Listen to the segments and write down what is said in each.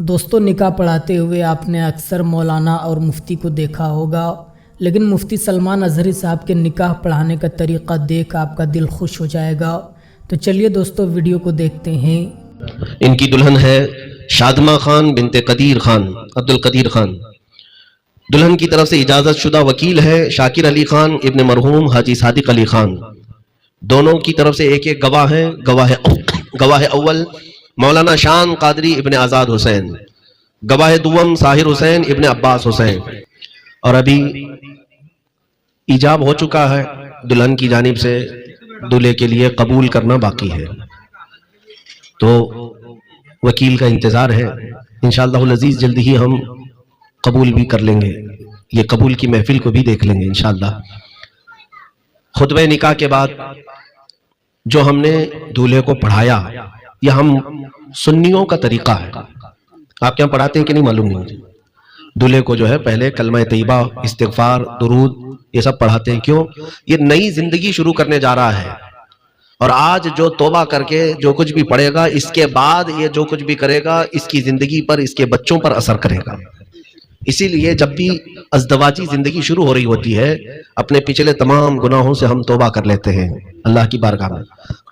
دوستوں نکاح پڑھاتے ہوئے آپ نے اکثر مولانا اور مفتی کو دیکھا ہوگا، لیکن مفتی سلمان اظہری صاحب کے نکاح پڑھانے کا طریقہ دیکھ آپ کا دل خوش ہو جائے گا۔ تو چلیے دوستوں ویڈیو کو دیکھتے ہیں۔ ان کی دلہن ہے شادمہ خان بنت قدیر خان، عبدالقدیر خان۔ دلہن کی طرف سے اجازت شدہ وکیل ہے شاکر علی خان ابن مرحوم حاجی صادق علی خان۔ دونوں کی طرف سے ایک ایک گواہ ہیں۔ گواہ اول مولانا شان قادری ابن آزاد حسین، گواہ دوم ساحر حسین ابن عباس حسین۔ اور ابھی ایجاب ہو چکا ہے، دلہن کی جانب سے دولہے کے لیے قبول کرنا باقی ہے، تو وکیل کا انتظار ہے۔ انشاءاللہ العزیز جلد ہی ہم قبول بھی کر لیں گے، یہ قبول کی محفل کو بھی دیکھ لیں گے انشاءاللہ۔ خطبہ نکاح کے بعد جو ہم نے دولہے کو پڑھایا، یہ ہم سنیوں کا طریقہ ہے۔ آپ کیا پڑھاتے ہیں کہ نہیں معلوم نہیں، دولہے کو جو ہے پہلے کلمہ طیبہ، استغفار، درود، یہ سب پڑھاتے ہیں۔ کیوں؟ یہ نئی زندگی شروع کرنے جا رہا ہے، اور آج جو توبہ کر کے جو کچھ بھی پڑھے گا، اس کے بعد یہ جو کچھ بھی کرے گا اس کی زندگی پر، اس کے بچوں پر اثر کرے گا۔ اسی لیے جب بھی ازدواجی زندگی شروع ہو رہی ہوتی ہے، اپنے پچھلے تمام گناہوں سے ہم توبہ کر لیتے ہیں اللہ کی بارگاہ میں،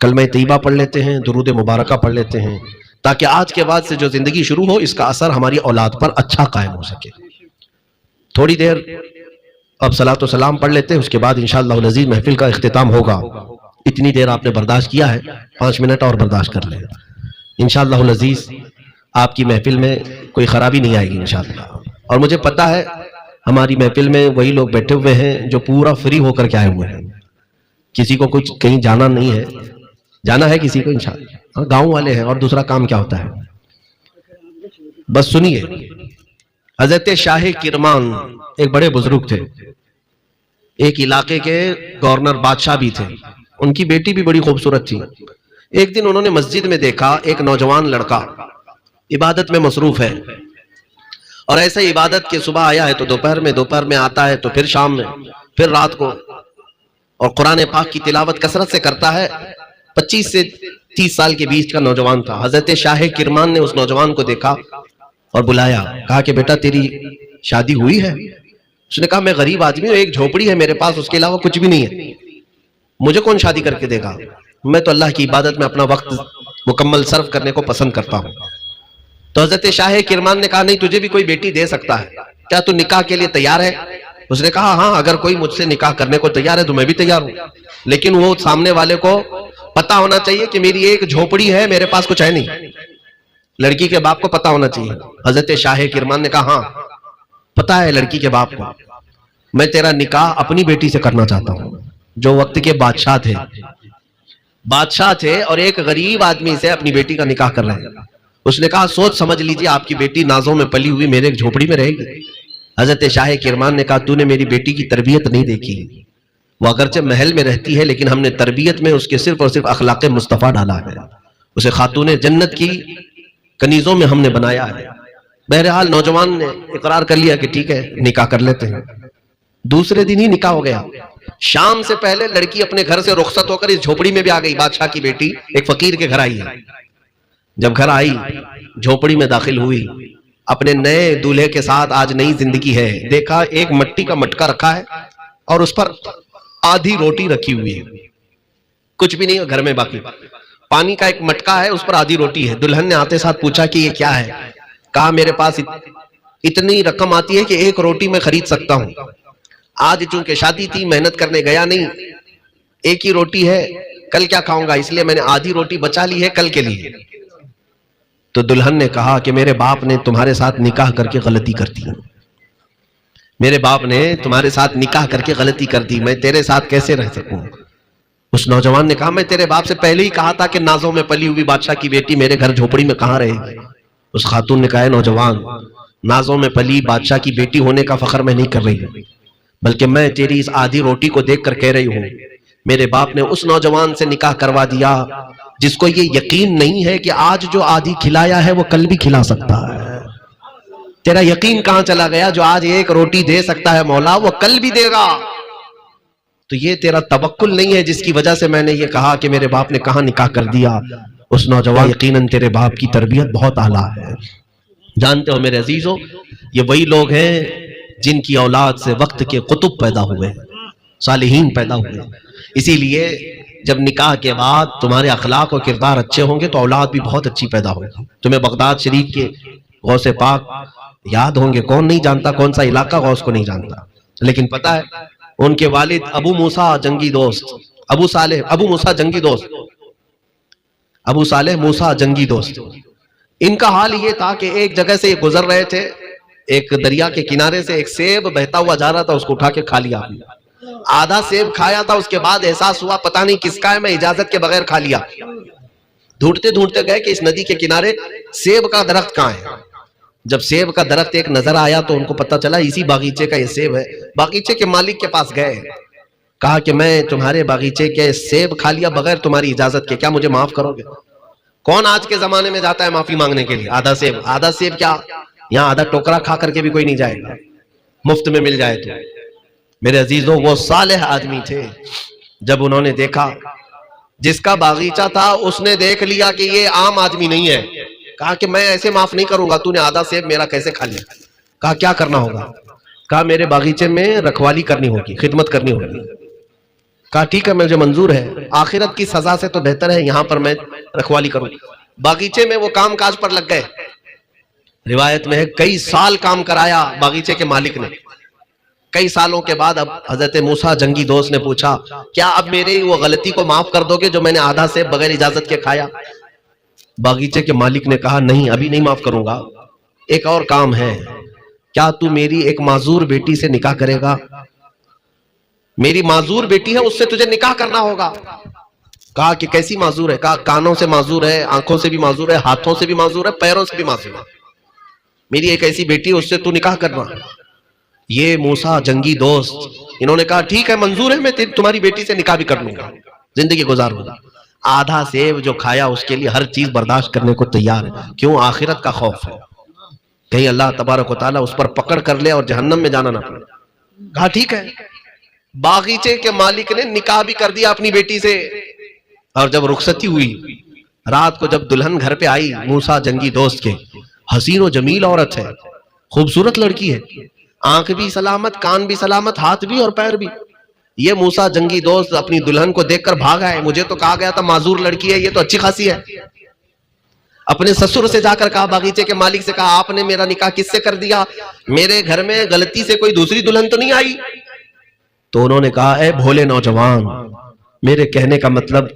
کلمہ طیبہ پڑھ لیتے ہیں، درود مبارکہ پڑھ لیتے ہیں، تاکہ آج کے بعد سے جو زندگی شروع ہو اس کا اثر ہماری اولاد پر اچھا قائم ہو سکے۔ تھوڑی دیر اب صلاۃ و سلام پڑھ لیتے ہیں، اس کے بعد انشاءاللہ العزیز محفل کا اختتام ہوگا۔ اتنی دیر آپ نے برداشت کیا ہے، 5 منٹ اور برداشت کر لیں، انشاءاللہ العزیز آپ کی محفل میں کوئی خرابی نہیں آئے گی انشاءاللہ۔ اور مجھے پتا ہے ہماری محفل میں وہی لوگ بیٹھے ہوئے ہیں جو پورا فری ہو کر کے آئے ہوئے ہیں، کسی کو کچھ کہیں جانا نہیں ہے، جانا ہے کسی کو انشاءاللہ، گاؤں والے ہیں، اور دوسرا کام کیا ہوتا ہے؟ بس سنیے، حضرت شاہ کرمان ایک بڑے بزرگ تھے، ایک علاقے کے گورنر بادشاہ بھی تھے، ان کی بیٹی بھی بڑی خوبصورت تھی۔ ایک دن انہوں نے مسجد میں دیکھا ایک نوجوان لڑکا عبادت میں مصروف ہے، اور ایسے عبادت کے صبح آیا ہے تو دوپہر میں آتا ہے تو پھر شام میں، پھر رات کو، اور قرآن پاک کی تلاوت کثرت سے کرتا ہے۔ 25 سے 30 سال کے بیچ کا نوجوان تھا۔ حضرت شاہ کرمان نے اس نوجوان کو دیکھا اور بلایا، کہا کہ بیٹا تیری شادی ہوئی ہے؟ اس نے کہا میں غریب آدمی ہوں، ایک جھوپڑی ہے میرے پاس، اس کے علاوہ کچھ بھی نہیں ہے، مجھے کون شادی کر کے دے گا؟ میں تو اللہ کی عبادت میں اپنا وقت مکمل صرف کرنے کو پسند کرتا ہوں۔ تو حضرت شاہ کرمان نے کہا نہیں، تجھے بھی کوئی بیٹی دے سکتا ہے، کیا تو نکاح کے لیے تیار ہے؟ اس نے کہا ہاں، اگر کوئی مجھ سے نکاح کرنے کو تیار ہے تو میں بھی تیار ہوں، لیکن وہ سامنے والے کو پتا ہونا چاہیے کہ میری ایک جھوپڑی ہے، میرے پاس کچھ ہے نہیں۔ لڑکی کے باپ کو پتا ہونا چاہیے۔ حضرت شاہ کرمان نے کہا ہاں پتا ہے لڑکی کے باپ کو، میں تیرا نکاح اپنی بیٹی سے کرنا چاہتا ہوں، جو وقت کے بادشاہ تھے اور ایک غریب آدمی سے اپنی بیٹی کا نکاح کر رہے ہیں۔ اس نے کہا سوچ سمجھ لیجیے، آپ کی بیٹی نازوں میں پلی ہوئی میرے ایک جھوپڑی میں رہے گی؟ حضرت شاہ کرمان نے کہا تو نے میری بیٹی کی تربیت نہیں دیکھی، وہ اگرچہ محل میں رہتی ہے لیکن ہم نے تربیت میں اس کے صرف اور صرف اخلاق مصطفیٰ ڈالا ہے، اسے خاتون جنت کی کنیزوں میں ہم نے بنایا ہے۔ بہرحال نوجوان نے اقرار کر لیا کہ ٹھیک ہے نکاح کر لیتے ہیں۔ دوسرے دن ہی نکاح ہو گیا۔ شام سے پہلے لڑکی اپنے گھر سے رخصت ہو کر اس جھوپڑی میں بھی آ گئی۔ بادشاہ کی بیٹی ایک فقیر کے گھر آئی ہے۔ جب گھر آئی، جھوپڑی میں داخل ہوئی، اپنے نئے دولہے کے ساتھ آج نئی زندگی ہے، دیکھا ایک مٹی کا مٹکا رکھا ہے اور اس پر آدھی روٹی رکھی ہوئی ہے، کچھ بھی نہیں گھر میں باقی، پانی کا ایک مٹکا ہے، اس پر آدھی روٹی ہے۔ دلہن نے آتے ساتھ پوچھا کہ یہ کیا ہے؟ کہا میرے پاس اتنی رقم آتی ہے کہ ایک روٹی میں خرید سکتا ہوں، آج چونکہ شادی تھی محنت کرنے گیا نہیں، ایک ہی روٹی ہے، کل کیا کھاؤں گا، اس لیے میں نے آدھی روٹی بچا لی ہے کل کے لیے۔ تو دلہن نے کہا کہ میرے باپ نے تمہارے ساتھ نکاح کر کے غلطی کر دی، میرے باپ نے تمہارے ساتھ نکاح کر کے غلطی کر دی، میں تیرے ساتھ کیسے رہ سکوں؟ اس نوجوان نے کہا میں تیرے باپ سے پہلے ہی کہا تھا کہ نازوں میں پلی ہوئی بادشاہ کی بیٹی میرے گھر جھوپڑی میں کہاں رہے گی؟ اس خاتون نے کہا نوجوان، نازوں میں پلی بادشاہ کی بیٹی ہونے کا فخر میں نہیں کر رہی ہوں، بلکہ میں تیری اس آدھی روٹی کو دیکھ کر کہہ رہی ہوں میرے باپ نے اس نوجوان سے نکاح کروا دیا جس کو یہ یقین نہیں ہے کہ آج جو آدھی کھلایا ہے وہ کل بھی کھلا سکتا ہے۔ تیرا یقین کہاں چلا گیا؟ جو آج ایک روٹی دے سکتا ہے مولا وہ کل بھی دے گا۔ تو یہ تیرا توکل نہیں ہے جس کی وجہ سے میں نے یہ کہا کہ میرے باپ نے کہاں نکاح کر دیا۔ اس نوجوان یقیناً تیرے باپ کی تربیت بہت اعلیٰ ہے، جانتے ہو میرے عزیزو، یہ وہی لوگ ہیں جن کی اولاد سے وقت کے قطب پیدا ہوئے، صالحین پیدا ہوئے۔ اسی لیے جب نکاح کے بعد تمہارے اخلاق و کردار اچھے ہوں گے تو اولاد بھی بہت اچھی پیدا ہوگی۔ تمہیں بغداد شریف کے غوث پاک یاد ہوں گے، کون نہیں جانتا، کون سا علاقہ غوث کو نہیں جانتا، لیکن پتہ ہے ان کے والد ابو موسیٰ جنگی دوست، ابو صالح موسیٰ جنگی دوست، ان کا حال یہ تھا کہ ایک جگہ سے یہ گزر رہے تھے، ایک دریا کے کنارے سے ایک سیب بہتا ہوا جا رہا تھا، اس کو اٹھا کے کھا لیا، آدھا سیب کھایا تھا، اس کے بعد احساس ہوا پتہ نہیں کس کا ہے، میں اجازت کے بغیر کھا لیا۔ ڈھونڈتے ڈھونڈتے گئے کہ اس ندی کے کنارے سیب کا درخت کہاں ہے۔ جب سیب کا درخت ایک نظر آیا تو ان کو پتہ چلا اسی باغیچے کا یہ سیب ہے۔ باغیچے کے مالک کے پاس گئے، کہا کہ میں تمہارے باغیچے کے سیب کھا لیا بغیر تمہاری اجازت کے، کیا مجھے معاف کرو گے؟ کون آج کے زمانے میں جاتا ہے معافی مانگنے کے لیے؟ آدھا سیب کیا، یہاں آدھا ٹوکرا کھا کر کے بھی کوئی نہیں جائے گا، مفت میں مل جائے تو۔ میرے عزیزوں وہ صالح آدمی تھے، جب انہوں نے دیکھا جس کا باغیچہ تھا اس نے دیکھ لیا کہ یہ عام آدمی نہیں ہے، کہا کہ میں ایسے معاف نہیں کروں گا، تو نے آدھا سیب میرا کیسے کھا لیا؟ کہا کیا کرنا ہوگا؟ کہا میرے باغیچے میں رکھوالی کرنی ہوگی، خدمت کرنی ہوگی۔ کہا ٹھیک ہے مجھے منظور ہے، آخرت کی سزا سے تو بہتر ہے یہاں پر میں رکھوالی کروں۔ باغیچے میں وہ کام کاج پر لگ گئے، روایت میں ہے کئی سال کام کرایا باغیچے کے مالک نے۔ کئی سالوں کے بعد اب حضرت موسیٰ جنگی دوست نے پوچھا کیا اب میری وہ غلطی کو معاف کر دو گے جو میں نے آدھا سیب بغیر اجازت کے کھایا؟ باغیچے کے مالک نے کہا نہیں، ابھی نہیں معاف کروں گا، ایک اور کام ہے، کیا تو میری ایک معذور بیٹی سے نکاح کرے گا؟ میری معذور بیٹی ہے، اس سے تجھے نکاح کرنا ہوگا۔ کہا کہ کیسی معذور ہے؟ کہا کانوں سے معذور ہے، آنکھوں سے بھی معذور ہے، ہاتھوں سے بھی معذور ہے، پیروں سے بھی معذور ہے، میری ایک ایسی بیٹی ہے، اس سے تو نکاح کرنا۔ یہ موسیٰ جنگی دوست انہوں نے کہا ٹھیک ہے منظور ہے، میں تمہاری بیٹی سے نکاح بھی کر لوں گا، زندگی گزار لوں گا۔ آدھا سیب جو کھایا اس کے لیے ہر چیز برداشت کرنے کو تیار ہے، کیوں؟ آخرت کا خوف ہے، کہیں اللہ تبارک و تعالیٰ اس پر پکڑ کر لے اور جہنم میں جانا نہ پڑے۔ کہا ٹھیک ہے۔ باغیچے کے مالک نے نکاح بھی کر دیا اپنی بیٹی سے، اور جب رخصتی ہوئی رات کو جب دلہن گھر پہ آئی موسیٰ جنگی دوست کے، حسین و جمیل عورت ہے، خوبصورت لڑکی ہے، آنکھ بھی سلامت، کان بھی سلامت، ہاتھ بھی اور پیر بھی۔ یہ موسیٰ جنگی دوست اپنی دلہن کو دیکھ کر بھاگا ہے، مجھے تو کہا گیا تھا معذور لڑکی ہے، یہ تو اچھی خاصی ہے۔ اپنے سسر سے جا کر کہا، باغیچے کے مالک سے کہا آپ نے میرا نکاح کس سے کر دیا؟ میرے گھر میں غلطی سے کوئی دوسری دلہن تو نہیں آئی؟ تو انہوں نے کہا اے بھولے نوجوان، میرے کہنے کا مطلب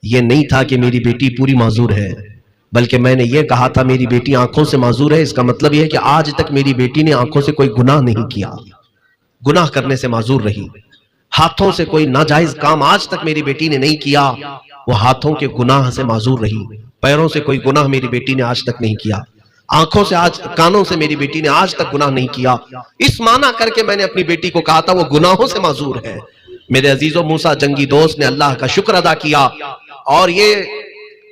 یہ نہیں تھا کہ میری بیٹی پوری معذور ہے، بلکہ میں نے یہ کہا تھا میری بیٹی آنکھوں سے معذور ہے، اس کا مطلب یہ ہے کہ آج تک میری بیٹی نے آنکھوں سے کوئی گناہ نہیں کیا، گناہ کرنے سے معذور رہی۔ ہاتھوں سے کوئی ناجائز کام آج تک میری بیٹی نے نہیں کیا، وہ ہاتھوں کے گناہ سے معذور رہی۔ پیروں سے کوئی گناہ میری بیٹی نے آج تک نہیں کیا، آنکھوں سے کانوں سے میری بیٹی نے آج تک گناہ نہیں کیا۔ اس معنی کر کے میں نے اپنی بیٹی کو کہا تھا وہ گناہوں سے معذور ہے۔ میرے عزیزوں موسیٰ جنگی دوست نے اللہ کا شکر ادا کیا، اور یہ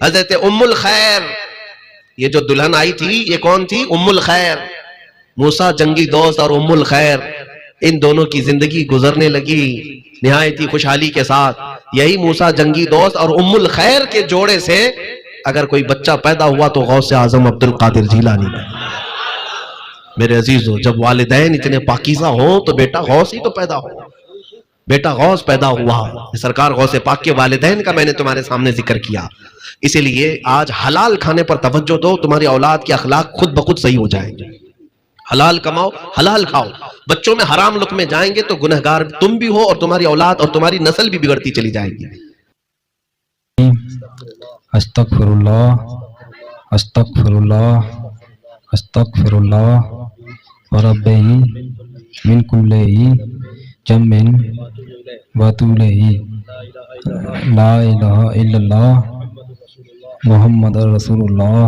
حضرت ام الخیر، یہ جو دلہن آئی تھی یہ کون تھی؟ ام الخیر۔ موسیٰ جنگی دوست اور ام الخیر، ان دونوں کی زندگی گزرنے لگی نہایت ہی خوشحالی کے ساتھ۔ یہی موسیٰ جنگی دوست اور ام الخیر کے جوڑے سے اگر کوئی بچہ پیدا ہوا تو غوث اعظم عبد القادر جیلانی ہے۔ میرے عزیزو جب والدین اتنے پاکیزہ ہوں تو بیٹا غوث ہی تو پیدا ہو، بیٹا غوث پیدا ہوا۔ سرکار غوث پاک کے والدین کا میں نے تمہارے سامنے ذکر کیا، اسی لیے آج حلال کھانے پر توجہ دو، تمہاری اولاد کے اخلاق خود بخود صحیح ہو جائیں گے۔ حلال کماؤ، حلال کھاؤ، بچوں میں حرام لقمے جائیں گے تو گنہگار تم بھی ہو اور تمہاری اولاد اور تمہاری نسل بھی بگڑتی چلی جائے گی۔ استغفر اللہ استغفر اللہ استغفر اللہ ربی من کل جم واتوب الیہ، لا الہ الا اللہ محمد رسول اللہ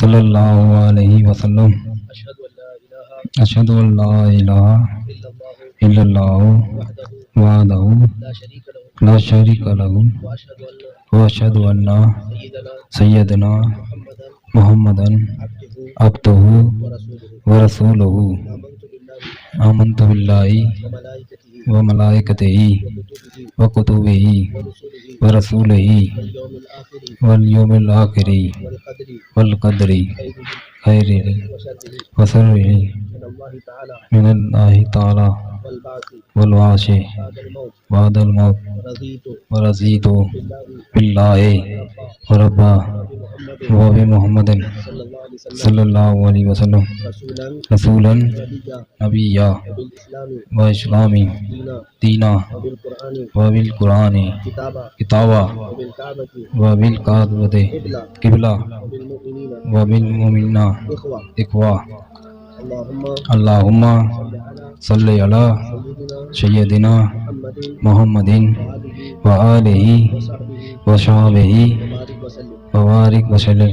صلی اللہ علیہ وسلم، اشہد ان لا الہ الا اللہ وحدہ لا شریک لہ واشہد ان سیدنا محمدا عبدہ ورسولہ، آمنت باللہ وملائکتہ وکتبہ ورسولہ والیوم الآخر والقدر خيره وشره من الله تعالى والبعث بعد الموت ورضيت بالله ربا وبمحمد صلى الله عليه وسلم رسولا نبيا وإسلام دينا وبالقرآن كتابا وبالكعبة قبلة وبالمؤمنين إخوة اللهم صل على سيدنا محمد وآله وصحبه وبارك وسلم.